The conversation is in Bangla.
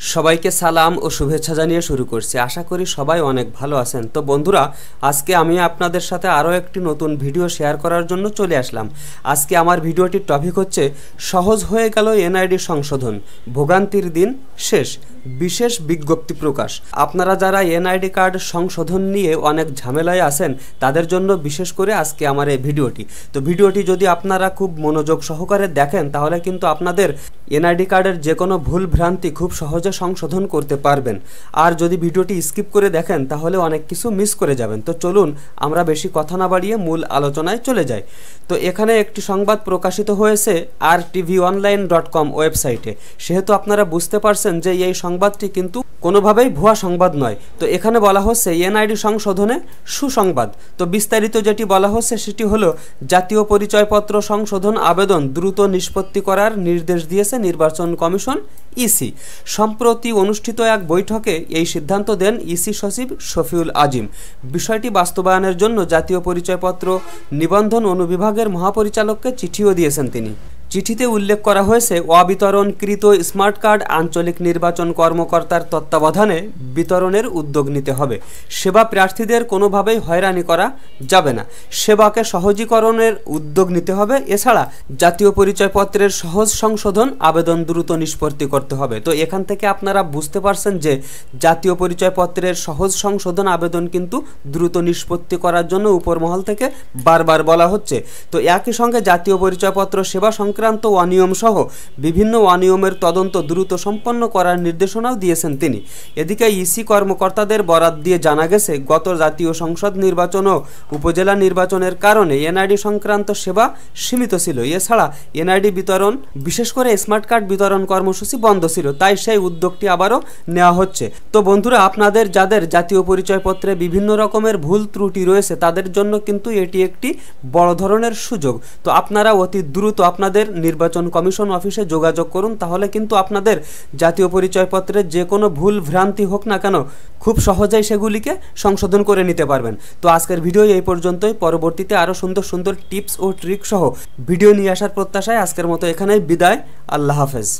সবাইকে সালাম ও শুভেচ্ছা জানিয়ে শুরু করছি। আশা করি সবাই অনেক ভালো আছেন। তো বন্ধুরা, আজকে আমি আপনাদের সাথে আরও একটি নতুন ভিডিও শেয়ার করার জন্য চলে আসলাম। আজকে আমার ভিডিওটির টপিক হচ্ছে সহজ হয়ে গেল এনআইডি সংশোধন, ভোগান্তির দিন শেষ, বিশেষ বিজ্ঞপ্তি প্রকাশ। আপনারা যারা এনআইডি কার্ড সংশোধন নিয়ে অনেক ঝামেলায় আছেন তাদের জন্য বিশেষ করে আজকে আমার এই ভিডিওটি। তো ভিডিওটি যদি আপনারা খুব মনোযোগ সহকারে দেখেন তাহলে কিন্তু আপনাদের এনআইডি কার্ডের যে কোনো ভুল ভ্রান্তি খুব সহজে সংশোধন করতে পারবেন। আর যদি ভিডিওটি স্কিপ করে দেখেন তাহলে অনেক কিছু মিস করে যাবেন। তো চলুন আমরা বেশি কথা না বাড়িয়ে মূল আলোচনায় চলে যাই। তো এখানে একটি সংবাদ প্রকাশিত হয়েছে rtvonline.com ওয়েবসাইটে। সেহেতু আপনারা বুঝতে পারছেন যে এই সংবাদটি কিন্তু কোনোভাবেই ভুয়া সংবাদ নয়। তো এখানে বলা হচ্ছে এনআইডি সংশোধনে সুসংবাদ। তো বিস্তারিত যেটি বলা হচ্ছে সেটি হলো জাতীয় পরিচয়পত্র সংশোধন আবেদন দ্রুত নিষ্পত্তি করার নির্দেশ দিয়েছে নির্বাচন কমিশন ইসি। সম্প্রতি অনুষ্ঠিত এক বৈঠকে এই সিদ্ধান্ত দেন ইসি সচিব শফিউল আজিম। বিষয়টি বাস্তবায়নের জন্য জাতীয় পরিচয়পত্র নিবন্ধন অনুবিভাগের মহাপরিচালককে চিঠিও দিয়েছেন তিনি। চিঠিতে উল্লেখ করা হয়েছে অবিতরণকৃত স্মার্ট কার্ড আঞ্চলিক নির্বাচন কর্মকর্তার তত্ত্বাবধানে বিতরণের উদ্যোগ নিতে হবে। সেবা প্রার্থীদের কোনোভাবেই হয়রানি করা যাবে না, সেবাকে সহজীকরণের উদ্যোগ নিতে হবে। এছাড়া জাতীয় পরিচয়পত্রের সহজ সংশোধন আবেদন দ্রুত নিষ্পত্তি করতে হবে। তো এখান থেকে আপনারা বুঝতে পারছেন যে জাতীয় পরিচয়পত্রের সহজ সংশোধন আবেদন কিন্তু দ্রুত নিষ্পত্তি করার জন্য উপরমহল থেকে বারবার বলা হচ্ছে। তো একই সঙ্গে জাতীয় পরিচয়পত্র সেবা সংক্রান্ত অনিয়ম সহ বিভিন্ন অনিয়মের তদন্ত দ্রুত সম্পন্ন করার নির্দেশনাও দিয়েছেন তিনি। এদিকে ইসি কর্মকর্তাদের বরাত দিয়ে জানা গেছে গত জাতীয় সংসদ নির্বাচন ও উপজেলা নির্বাচনের কারণে এনআইডি সংক্রান্ত সেবা সীমিত ছিল। এছাড়া এনআইডি বিতরণ, বিশেষ করে স্মার্ট কার্ড বিতরণ কর্মসূচি বন্ধ ছিল, তাই সেই উদ্যোগটি আবারও নেওয়া হচ্ছে। তো বন্ধুরা, আপনাদের যাদের জাতীয় পরিচয়পত্রে বিভিন্ন রকমের ভুল ত্রুটি রয়েছে তাদের জন্য কিন্তু এটি একটি বড় ধরনের সুযোগ। তো আপনারা অতি দ্রুত আপনাদের নির্বাচন কমিশন অফিসে যোগাযোগ করুন, তাহলে কিন্তু আপনাদের জাতীয় পরিচয়পত্রে যে কোনো ভুল ভ্রান্তি হোক না কেন খুব সহজেই সেগুলিকে সংশোধন করে নিতে পারবেন। তো আজকের ভিডিও এই পর্যন্তই। পরবর্তীতে আরও সুন্দর সুন্দর টিপস ও ট্রিক সহ ভিডিও নিয়ে আসার প্রত্যাশায় আজকের মতো এখানেই বিদায়। আল্লাহ হাফেজ।